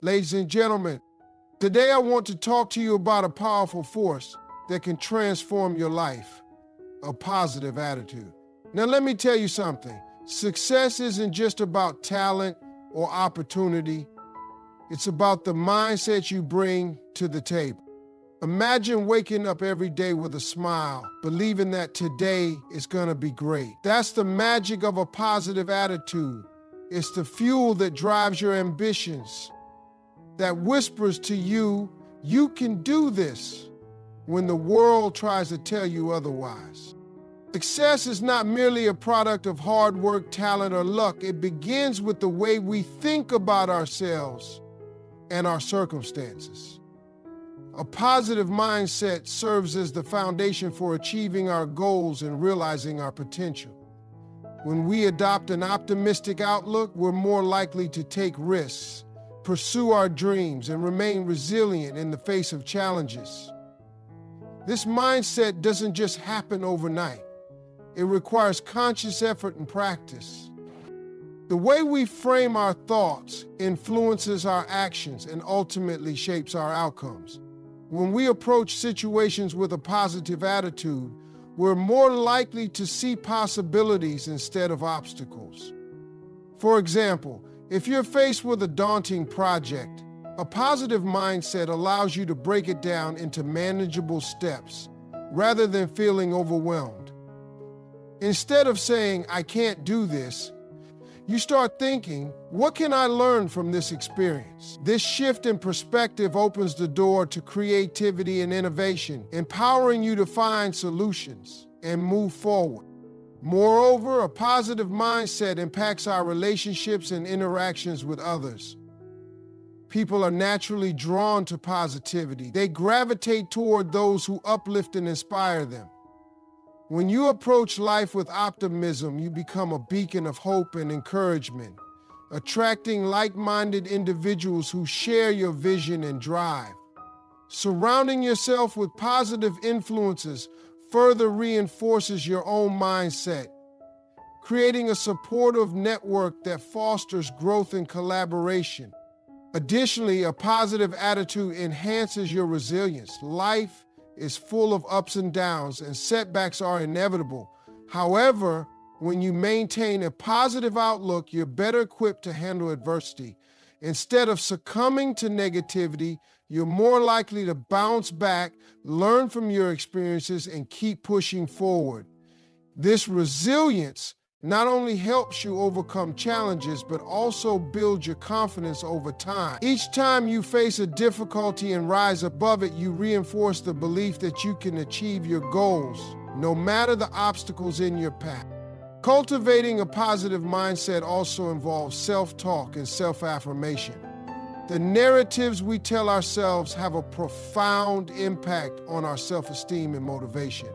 Ladies and gentlemen, today I want to talk to you about a powerful force that can transform your life, a positive attitude. Now let me tell you something. Success isn't just about talent or opportunity. It's about the mindset you bring to the table. Imagine waking up every day with a smile, believing that today is going to be great. That's the magic of a positive attitude. It's the fuel that drives your ambitions, that whispers to you, you can do this, when the world tries to tell you otherwise. Success is not merely a product of hard work, talent, or luck. It begins with the way we think about ourselves and our circumstances. A positive mindset serves as the foundation for achieving our goals and realizing our potential. When we adopt an optimistic outlook, we're more likely to take risks, pursue our dreams, and remain resilient in the face of challenges. This mindset doesn't just happen overnight. It requires conscious effort and practice. The way we frame our thoughts influences our actions and ultimately shapes our outcomes. When we approach situations with a positive attitude, we're more likely to see possibilities instead of obstacles. For example, if you're faced with a daunting project, a positive mindset allows you to break it down into manageable steps rather than feeling overwhelmed. Instead of saying, I can't do this, you start thinking, what can I learn from this experience? This shift in perspective opens the door to creativity and innovation, empowering you to find solutions and move forward. Moreover, a positive mindset impacts our relationships and interactions with others. People are naturally drawn to positivity. They gravitate toward those who uplift and inspire them. When you approach life with optimism, you become a beacon of hope and encouragement, attracting like-minded individuals who share your vision and drive. Surrounding yourself with positive influences further reinforces your own mindset, creating a supportive network that fosters growth and collaboration. Additionally, a positive attitude enhances your resilience. Life is full of ups and downs, and setbacks are inevitable. However, when you maintain a positive outlook, you're better equipped to handle adversity. Instead of succumbing to negativity, you're more likely to bounce back, learn from your experiences, and keep pushing forward. This resilience not only helps you overcome challenges, but also builds your confidence over time. Each time you face a difficulty and rise above it, you reinforce the belief that you can achieve your goals, no matter the obstacles in your path. Cultivating a positive mindset also involves self-talk and self-affirmation. The narratives we tell ourselves have a profound impact on our self-esteem and motivation.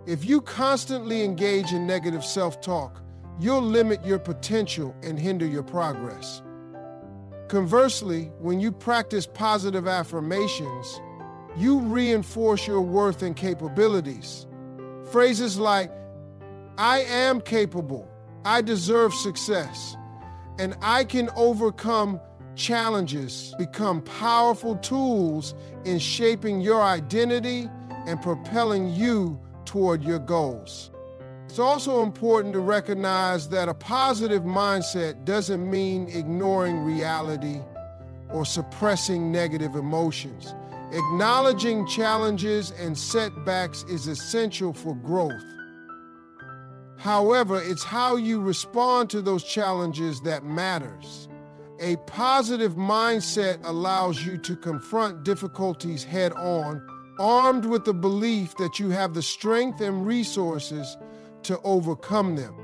If you constantly engage in negative self-talk, you'll limit your potential and hinder your progress. Conversely, when you practice positive affirmations, you reinforce your worth and capabilities. Phrases like, I am capable, I deserve success, and I can overcome challenges become powerful tools in shaping your identity and propelling you toward your goals. It's also important to recognize that a positive mindset doesn't mean ignoring reality or suppressing negative emotions. Acknowledging challenges and setbacks is essential for growth. However, it's how you respond to those challenges that matters. A positive mindset allows you to confront difficulties head on, armed with the belief that you have the strength and resources to overcome them.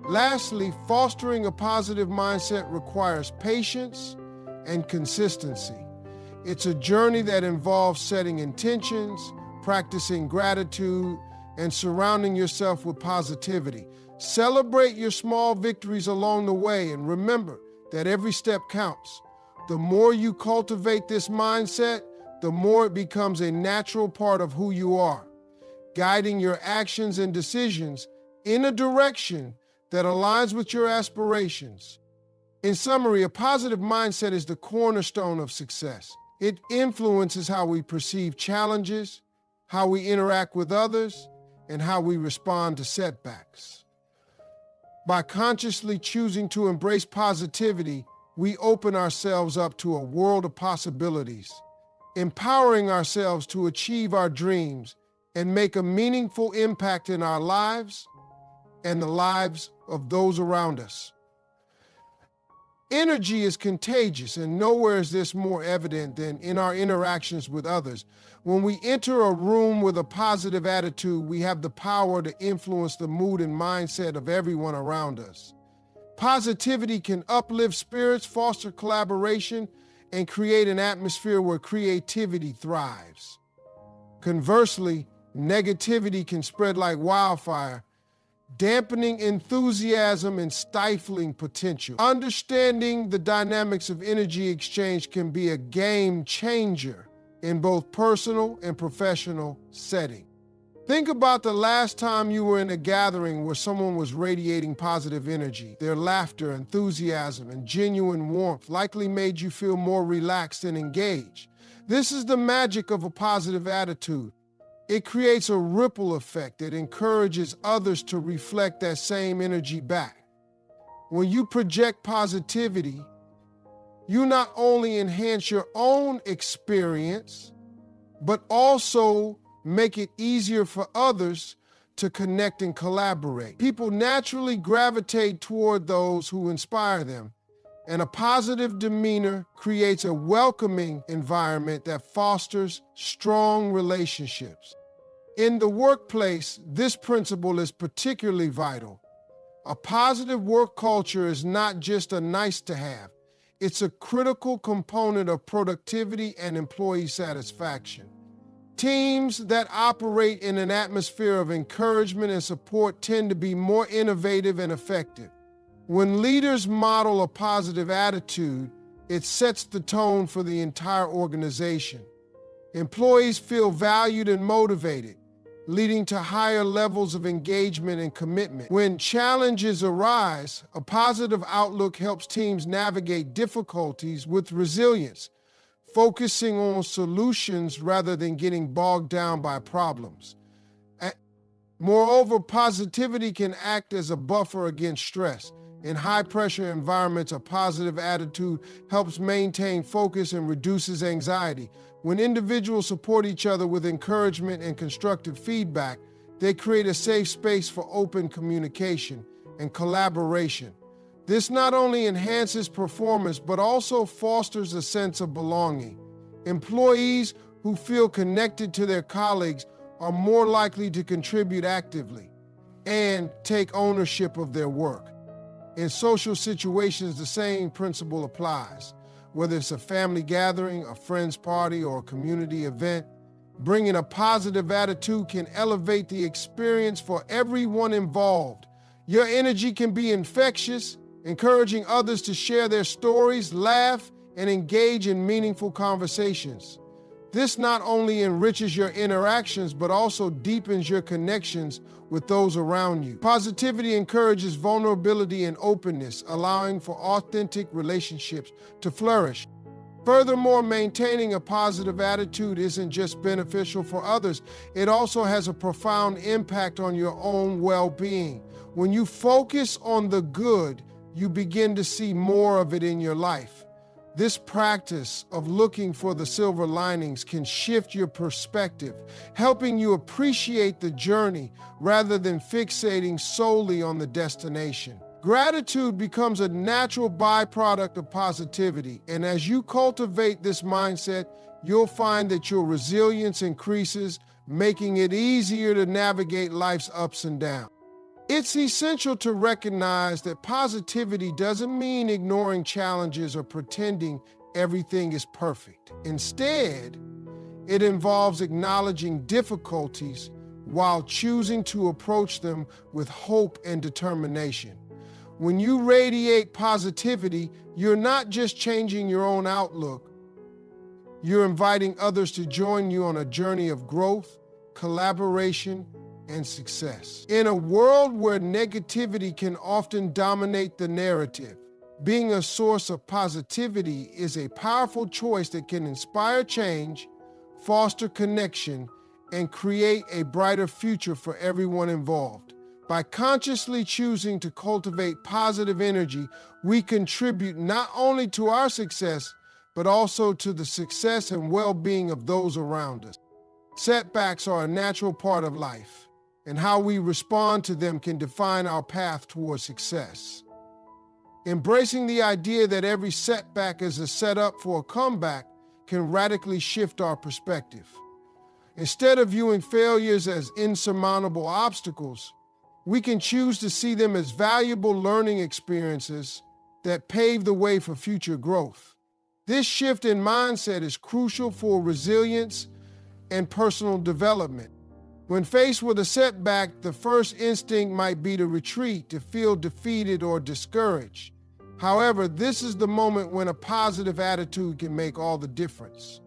Lastly, fostering a positive mindset requires patience and consistency. It's a journey that involves setting intentions, practicing gratitude, and surrounding yourself with positivity. Celebrate your small victories along the way, and remember that every step counts. The more you cultivate this mindset, the more it becomes a natural part of who you are, guiding your actions and decisions in a direction that aligns with your aspirations. In summary, a positive mindset is the cornerstone of success. It influences how we perceive challenges, how we interact with others, and how we respond to setbacks. By consciously choosing to embrace positivity, we open ourselves up to a world of possibilities, empowering ourselves to achieve our dreams and make a meaningful impact in our lives and the lives of those around us. Energy is contagious, and nowhere is this more evident than in our interactions with others. When we enter a room with a positive attitude, we have the power to influence the mood and mindset of everyone around us. Positivity can uplift spirits, foster collaboration, and create an atmosphere where creativity thrives. Conversely, negativity can spread like wildfire, dampening enthusiasm and stifling potential. Understanding the dynamics of energy exchange can be a game changer in both personal and professional settings. Think about the last time you were in a gathering where someone was radiating positive energy. Their laughter, enthusiasm, and genuine warmth likely made you feel more relaxed and engaged. This is the magic of a positive attitude. It creates a ripple effect that encourages others to reflect that same energy back. When you project positivity, you not only enhance your own experience, but also make it easier for others to connect and collaborate. People naturally gravitate toward those who inspire them, and a positive demeanor creates a welcoming environment that fosters strong relationships. In the workplace, this principle is particularly vital. A positive work culture is not just a nice to have. It's a critical component of productivity and employee satisfaction. Teams that operate in an atmosphere of encouragement and support tend to be more innovative and effective. When leaders model a positive attitude, it sets the tone for the entire organization. Employees feel valued and motivated, leading to higher levels of engagement and commitment. When challenges arise, a positive outlook helps teams navigate difficulties with resilience, focusing on solutions rather than getting bogged down by problems. Moreover, positivity can act as a buffer against stress. In high-pressure environments, a positive attitude helps maintain focus and reduces anxiety. When individuals support each other with encouragement and constructive feedback, they create a safe space for open communication and collaboration. This not only enhances performance, but also fosters a sense of belonging. Employees who feel connected to their colleagues are more likely to contribute actively and take ownership of their work. In social situations, the same principle applies. Whether it's a family gathering, a friend's party, or a community event, bringing a positive attitude can elevate the experience for everyone involved. Your energy can be infectious, encouraging others to share their stories, laugh, and engage in meaningful conversations. This not only enriches your interactions, but also deepens your connections with those around you. Positivity encourages vulnerability and openness, allowing for authentic relationships to flourish. Furthermore, maintaining a positive attitude isn't just beneficial for others, it also has a profound impact on your own well-being. When you focus on the good, you begin to see more of it in your life. This practice of looking for the silver linings can shift your perspective, helping you appreciate the journey rather than fixating solely on the destination. Gratitude becomes a natural byproduct of positivity, and as you cultivate this mindset, you'll find that your resilience increases, making it easier to navigate life's ups and downs. It's essential to recognize that positivity doesn't mean ignoring challenges or pretending everything is perfect. Instead, it involves acknowledging difficulties while choosing to approach them with hope and determination. When you radiate positivity, you're not just changing your own outlook, you're inviting others to join you on a journey of growth, collaboration, and success. In a world where negativity can often dominate the narrative, Being a source of positivity is a powerful choice that can inspire change, foster connection, and create a brighter future for everyone involved. By consciously choosing to cultivate positive energy, we contribute not only to our success, but also to the success and well-being of those around us. Setbacks are a natural part of life, and how we respond to them can define our path towards success. Embracing the idea that every setback is a setup for a comeback can radically shift our perspective. Instead of viewing failures as insurmountable obstacles, we can choose to see them as valuable learning experiences that pave the way for future growth. This shift in mindset is crucial for resilience and personal development. When faced with a setback, the first instinct might be to retreat, to feel defeated or discouraged. However, this is the moment when a positive attitude can make all the difference.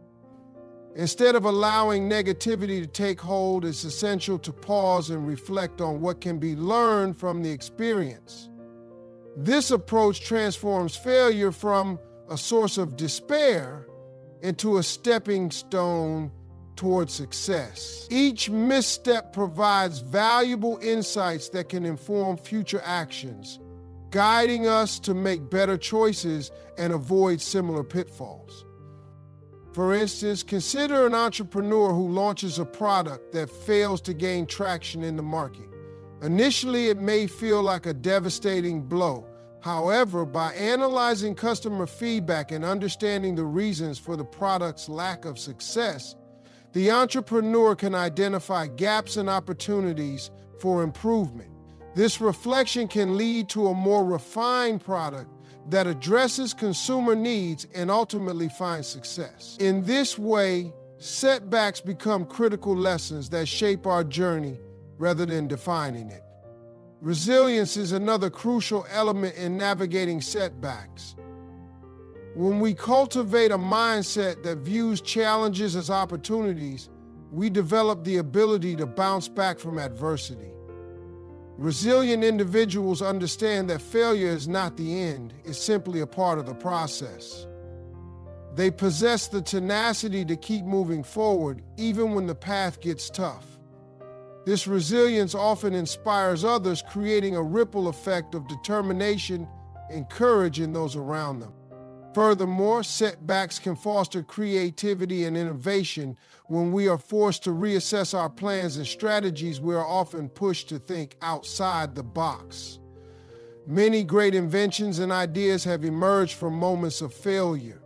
Instead of allowing negativity to take hold, it's essential to pause and reflect on what can be learned from the experience. This approach transforms failure from a source of despair into a stepping stone toward success. Each misstep provides valuable insights that can inform future actions, guiding us to make better choices and avoid similar pitfalls. For instance, consider an entrepreneur who launches a product that fails to gain traction in the market. Initially, it may feel like a devastating blow. However, by analyzing customer feedback and understanding the reasons for the product's lack of success, the entrepreneur can identify gaps and opportunities for improvement. This reflection can lead to a more refined product that addresses consumer needs and ultimately finds success. In this way, setbacks become critical lessons that shape our journey rather than defining it. Resilience is another crucial element in navigating setbacks. When we cultivate a mindset that views challenges as opportunities, we develop the ability to bounce back from adversity. Resilient individuals understand that failure is not the end, it's simply a part of the process. They possess the tenacity to keep moving forward even when the path gets tough. This resilience often inspires others, creating a ripple effect of determination and courage in those around them. Furthermore, setbacks can foster creativity and innovation. When we are forced to reassess our plans and strategies, we are often pushed to think outside the box. Many great inventions and ideas have emerged from moments of failure.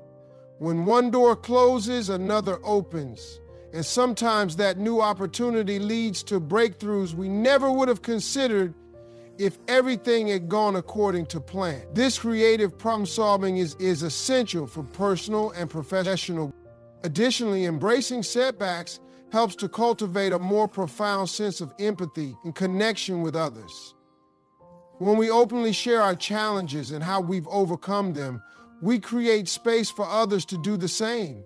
When one door closes, another opens. And sometimes that new opportunity leads to breakthroughs we never would have considered if everything had gone according to plan. This creative problem solving is essential for personal and professional. Additionally, embracing setbacks helps to cultivate a more profound sense of empathy and connection with others. When we openly share our challenges and how we've overcome them, we create space for others to do the same.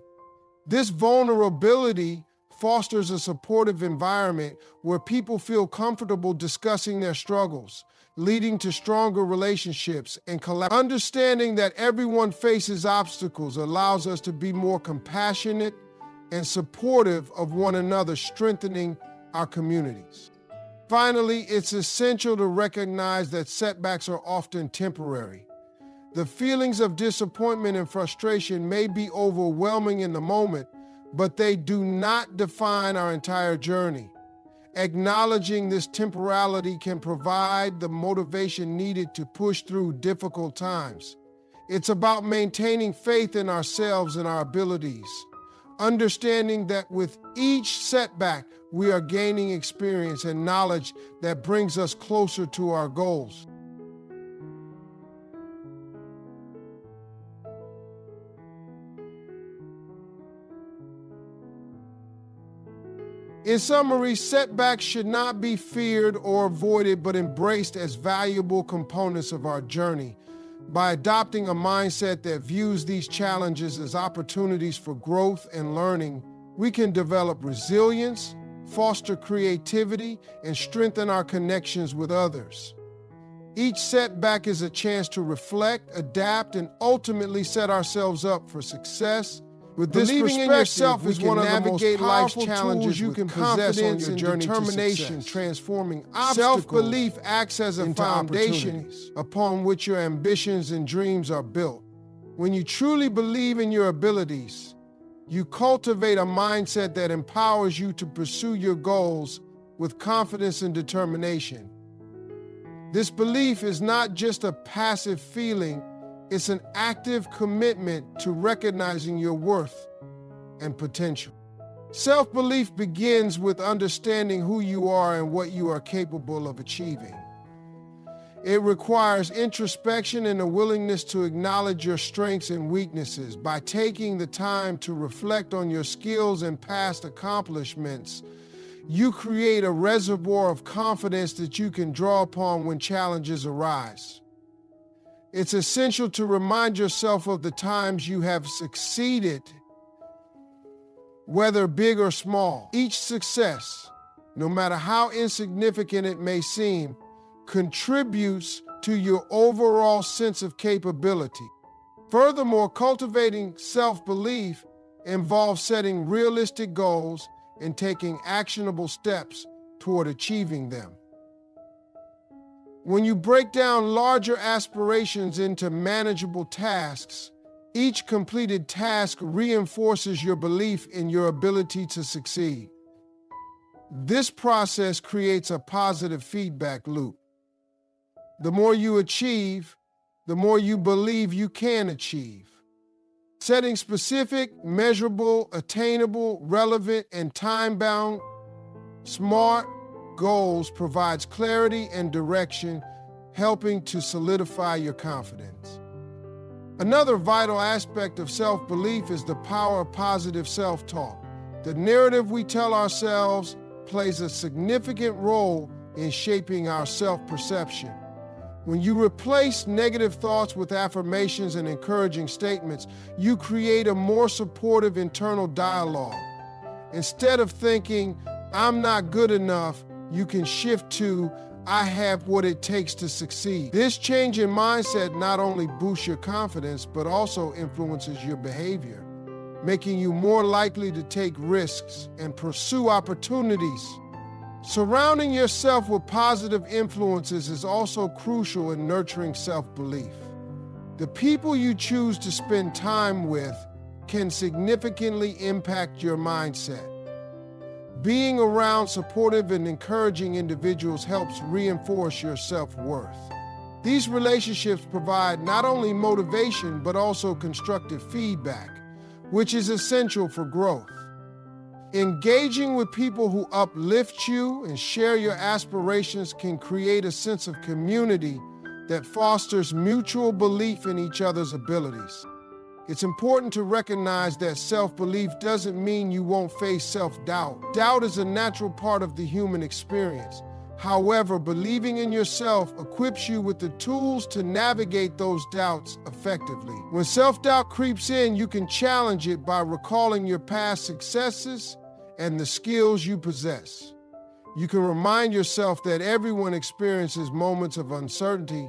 This vulnerability fosters a supportive environment where people feel comfortable discussing their struggles, leading to stronger relationships and collaboration. Understanding that everyone faces obstacles allows us to be more compassionate and supportive of one another, strengthening our communities. Finally, it's essential to recognize that setbacks are often temporary. The feelings of disappointment and frustration may be overwhelming in the moment, but they do not define our entire journey. Acknowledging this temporality can provide the motivation needed to push through difficult times. It's about maintaining faith in ourselves and our abilities, understanding that with each setback, we are gaining experience and knowledge that brings us closer to our goals. In summary, setbacks should not be feared or avoided, but embraced as valuable components of our journey. By adopting a mindset that views these challenges as opportunities for growth and learning, we can develop resilience, foster creativity, and strengthen our connections with others. Each setback is a chance to reflect, adapt, and ultimately set ourselves up for success. With this Believing in yourself is one of the most powerful challenges you can possess on your journey to success. Transforming obstacles. Self-belief acts as a foundation upon which your ambitions and dreams are built. When you truly believe in your abilities, you cultivate a mindset that empowers you to pursue your goals with confidence and determination. This belief is not just a passive feeling, it's an active commitment to recognizing your worth and potential. Self-belief begins with understanding who you are and what you are capable of achieving. It requires introspection and a willingness to acknowledge your strengths and weaknesses. By taking the time to reflect on your skills and past accomplishments, you create a reservoir of confidence that you can draw upon when challenges arise. It's essential to remind yourself of the times you have succeeded, whether big or small. Each success, no matter how insignificant it may seem, contributes to your overall sense of capability. Furthermore, cultivating self-belief involves setting realistic goals and taking actionable steps toward achieving them. When you break down larger aspirations into manageable tasks, each completed task reinforces your belief in your ability to succeed. This process creates a positive feedback loop. The more you achieve, the more you believe you can achieve. Setting specific, measurable, attainable, relevant, and time-bound, SMART goals provides clarity and direction, helping to solidify your confidence. Another vital aspect of self-belief is the power of positive self-talk. The narrative we tell ourselves plays a significant role in shaping our self-perception. When you replace negative thoughts with affirmations and encouraging statements, you create a more supportive internal dialogue. Instead of thinking, "I'm not good enough," you can shift to, "I have what it takes to succeed." This change in mindset not only boosts your confidence, but also influences your behavior, making you more likely to take risks and pursue opportunities. Surrounding yourself with positive influences is also crucial in nurturing self-belief. The people you choose to spend time with can significantly impact your mindset. Being around supportive and encouraging individuals helps reinforce your self-worth. These relationships provide not only motivation, but also constructive feedback, which is essential for growth. Engaging with people who uplift you and share your aspirations can create a sense of community that fosters mutual belief in each other's abilities. It's important to recognize that self-belief doesn't mean you won't face self-doubt. Doubt is a natural part of the human experience. However, believing in yourself equips you with the tools to navigate those doubts effectively. When self-doubt creeps in, you can challenge it by recalling your past successes and the skills you possess. You can remind yourself that everyone experiences moments of uncertainty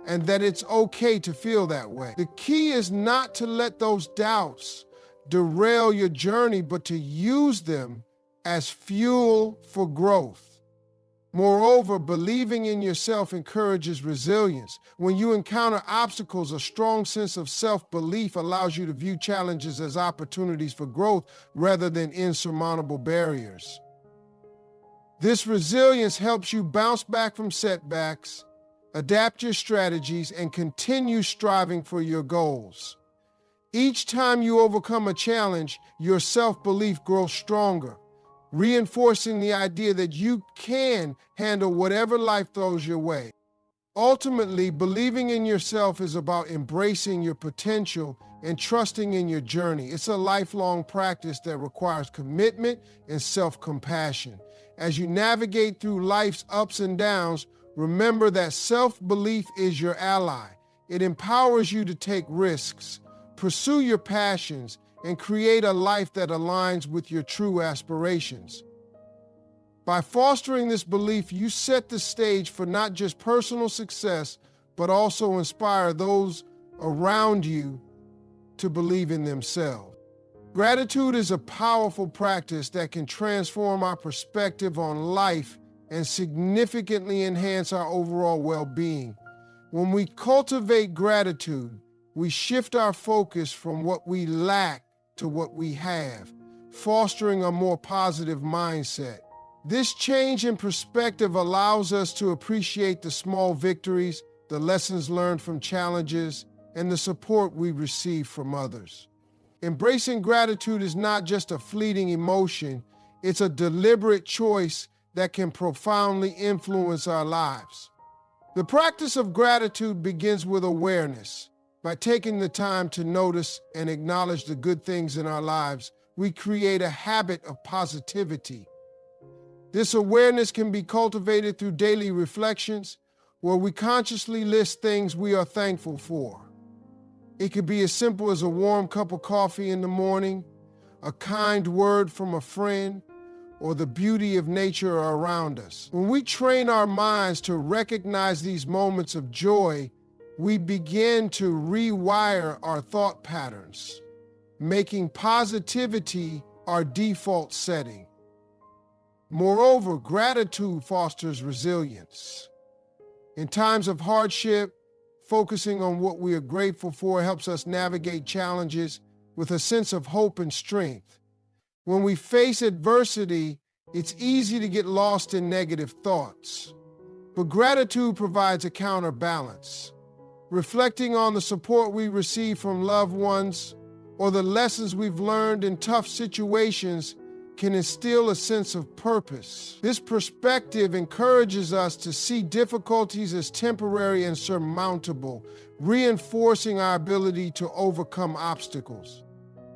and that it's okay to feel that way. The key is not to let those doubts derail your journey, but to use them as fuel for growth. Moreover, believing in yourself encourages resilience. When you encounter obstacles, a strong sense of self-belief allows you to view challenges as opportunities for growth rather than insurmountable barriers. This resilience helps you bounce back from setbacks, adapt your strategies, and continue striving for your goals. Each time you overcome a challenge, your self-belief grows stronger, reinforcing the idea that you can handle whatever life throws your way. Ultimately, believing in yourself is about embracing your potential and trusting in your journey. It's a lifelong practice that requires commitment and self-compassion. As you navigate through life's ups and downs, remember that self-belief is your ally. It empowers you to take risks, pursue your passions, and create a life that aligns with your true aspirations. By fostering this belief, you set the stage for not just personal success, but also inspire those around you to believe in themselves. Gratitude is a powerful practice that can transform our perspective on life and significantly enhance our overall well-being. When we cultivate gratitude, we shift our focus from what we lack to what we have, fostering a more positive mindset. This change in perspective allows us to appreciate the small victories, the lessons learned from challenges, and the support we receive from others. Embracing gratitude is not just a fleeting emotion, it's a deliberate choice that can profoundly influence our lives. The practice of gratitude begins with awareness. By taking the time to notice and acknowledge the good things in our lives, we create a habit of positivity. This awareness can be cultivated through daily reflections, where we consciously list things we are thankful for. It could be as simple as a warm cup of coffee in the morning, a kind word from a friend, or the beauty of nature around us. When we train our minds to recognize these moments of joy, we begin to rewire our thought patterns, making positivity our default setting. Moreover, gratitude fosters resilience. In times of hardship, focusing on what we are grateful for helps us navigate challenges with a sense of hope and strength. When we face adversity, it's easy to get lost in negative thoughts. But gratitude provides a counterbalance. Reflecting on the support we receive from loved ones or the lessons we've learned in tough situations can instill a sense of purpose. This perspective encourages us to see difficulties as temporary and surmountable, reinforcing our ability to overcome obstacles.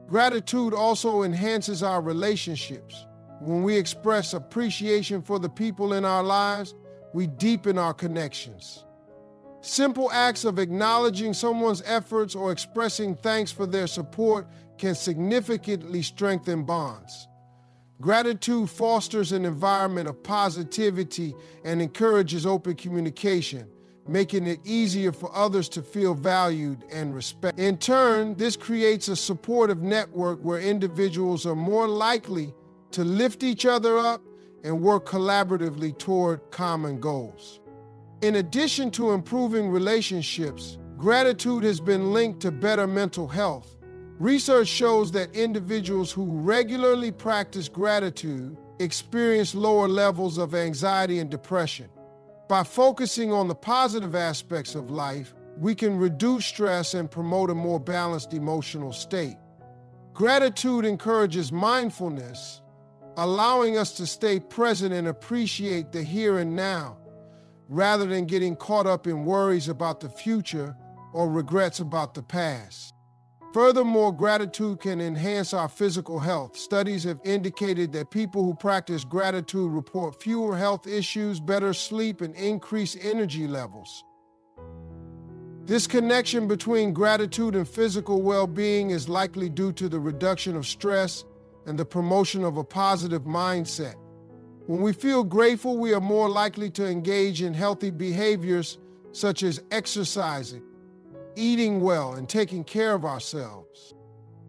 Gratitude also enhances our relationships. When we express appreciation for the people in our lives, we deepen our connections. Simple acts of acknowledging someone's efforts or expressing thanks for their support can significantly strengthen bonds. Gratitude fosters an environment of positivity and encourages open communication, making it easier for others to feel valued and respected. In turn, this creates a supportive network where individuals are more likely to lift each other up and work collaboratively toward common goals. In addition to improving relationships, gratitude has been linked to better mental health. Research shows that individuals who regularly practice gratitude experience lower levels of anxiety and depression. By focusing on the positive aspects of life, we can reduce stress and promote a more balanced emotional state. Gratitude encourages mindfulness, allowing us to stay present and appreciate the here and now, rather than getting caught up in worries about the future or regrets about the past. Furthermore, gratitude can enhance our physical health. Studies have indicated that people who practice gratitude report fewer health issues, better sleep, and increased energy levels. This connection between gratitude and physical well-being is likely due to the reduction of stress and the promotion of a positive mindset. When we feel grateful, we are more likely to engage in healthy behaviors such as exercising, eating well, and taking care of ourselves.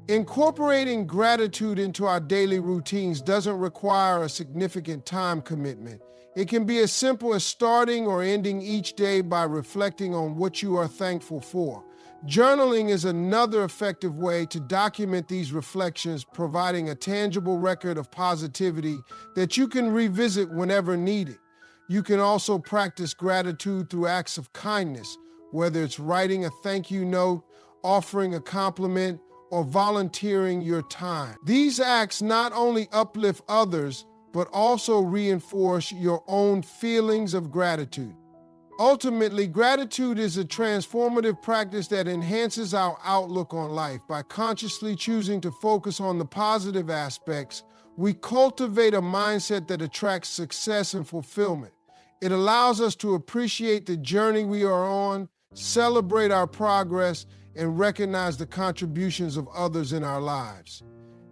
Incorporating gratitude into our daily routines doesn't require a significant time commitment. It can be as simple as starting or ending each day by reflecting on what you are thankful for. Journaling is another effective way to document these reflections, providing a tangible record of positivity that you can revisit whenever needed. You can also practice gratitude through acts of kindness, whether it's writing a thank you note, offering a compliment, or volunteering your time. These acts not only uplift others, but also reinforce your own feelings of gratitude. Ultimately, gratitude is a transformative practice that enhances our outlook on life. By consciously choosing to focus on the positive aspects, we cultivate a mindset that attracts success and fulfillment. It allows us to appreciate the journey we are on, celebrate our progress, and recognize the contributions of others in our lives.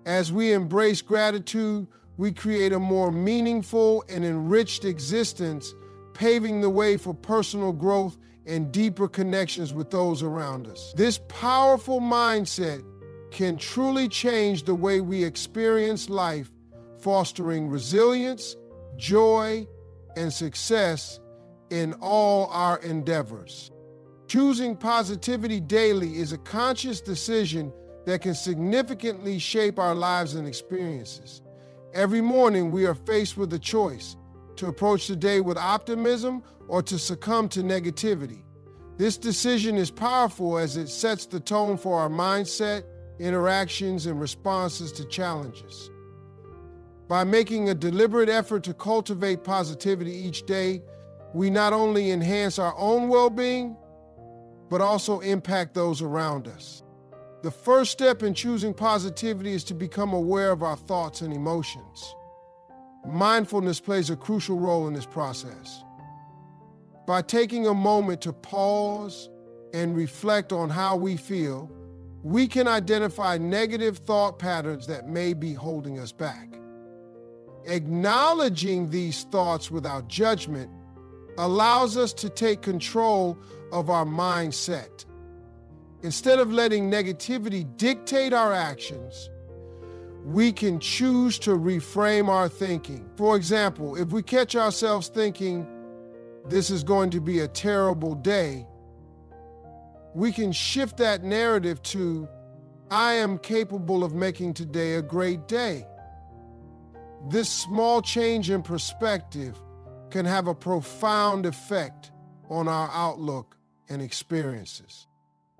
As we embrace gratitude, we create a more meaningful and enriched existence, paving the way for personal growth and deeper connections with those around us. This powerful mindset can truly change the way we experience life, fostering resilience, joy, and success in all our endeavors. Choosing positivity daily is a conscious decision that can significantly shape our lives and experiences. Every morning, we are faced with a choice to approach the day with optimism or to succumb to negativity. This decision is powerful as it sets the tone for our mindset, interactions, and responses to challenges. By making a deliberate effort to cultivate positivity each day, we not only enhance our own well-being, but also impact those around us. The first step in choosing positivity is to become aware of our thoughts and emotions. Mindfulness plays a crucial role in this process. By taking a moment to pause and reflect on how we feel, we can identify negative thought patterns that may be holding us back. Acknowledging these thoughts without judgment allows us to take control of our mindset. Instead of letting negativity dictate our actions, we can choose to reframe our thinking. For example, if we catch ourselves thinking, "This is going to be a terrible day," we can shift that narrative to, "I am capable of making today a great day." This small change in perspective can have a profound effect on our outlook and experiences.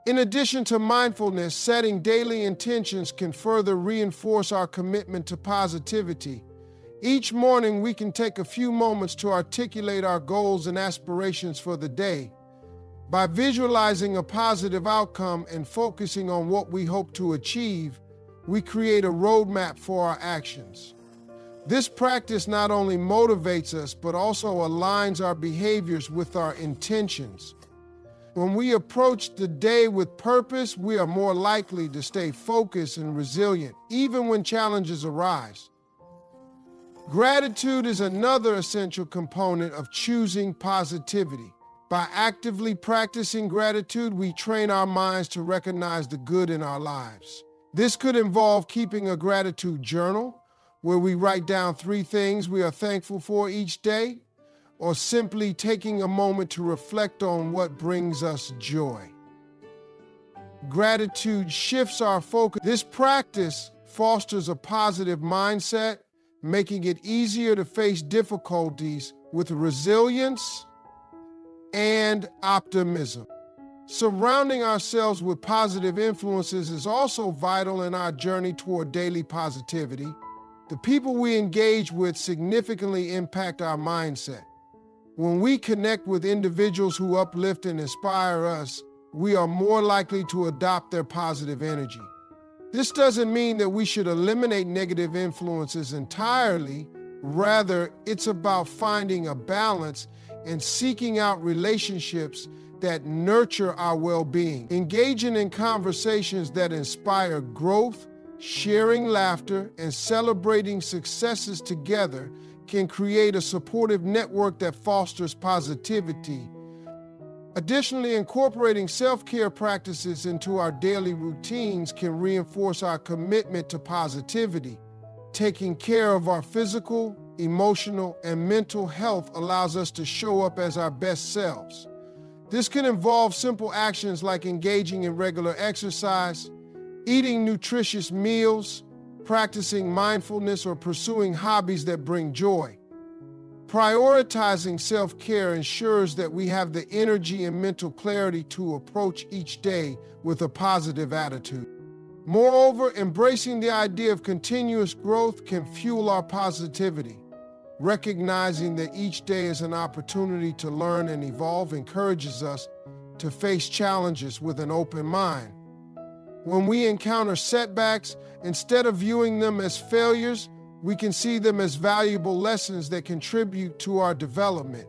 In addition to mindfulness, setting daily intentions can further reinforce our commitment to positivity. Each morning, we can take a few moments to articulate our goals and aspirations for the day. By visualizing a positive outcome and focusing on what we hope to achieve, we create a roadmap for our actions. This practice not only motivates us, but also aligns our behaviors with our intentions. When we approach the day with purpose, we are more likely to stay focused and resilient, even when challenges arise. Gratitude is another essential component of choosing positivity. By actively practicing gratitude, we train our minds to recognize the good in our lives. This could involve keeping a gratitude journal, where we write down 3 things we are thankful for each day, or simply taking a moment to reflect on what brings us joy. Gratitude shifts our focus. This practice fosters a positive mindset, making it easier to face difficulties with resilience and optimism. Surrounding ourselves with positive influences is also vital in our journey toward daily positivity. The people we engage with significantly impact our mindset. When we connect with individuals who uplift and inspire us, we are more likely to adopt their positive energy. This doesn't mean that we should eliminate negative influences entirely. Rather, it's about finding a balance and seeking out relationships that nurture our well-being. Engaging in conversations that inspire growth, sharing laughter, and celebrating successes together can create a supportive network that fosters positivity. Additionally, incorporating self-care practices into our daily routines can reinforce our commitment to positivity. Taking care of our physical, emotional, and mental health allows us to show up as our best selves. This can involve simple actions like engaging in regular exercise, eating nutritious meals, practicing mindfulness, or pursuing hobbies that bring joy. Prioritizing self-care ensures that we have the energy and mental clarity to approach each day with a positive attitude. Moreover, embracing the idea of continuous growth can fuel our positivity. Recognizing that each day is an opportunity to learn and evolve encourages us to face challenges with an open mind. When we encounter setbacks, instead of viewing them as failures, we can see them as valuable lessons that contribute to our development.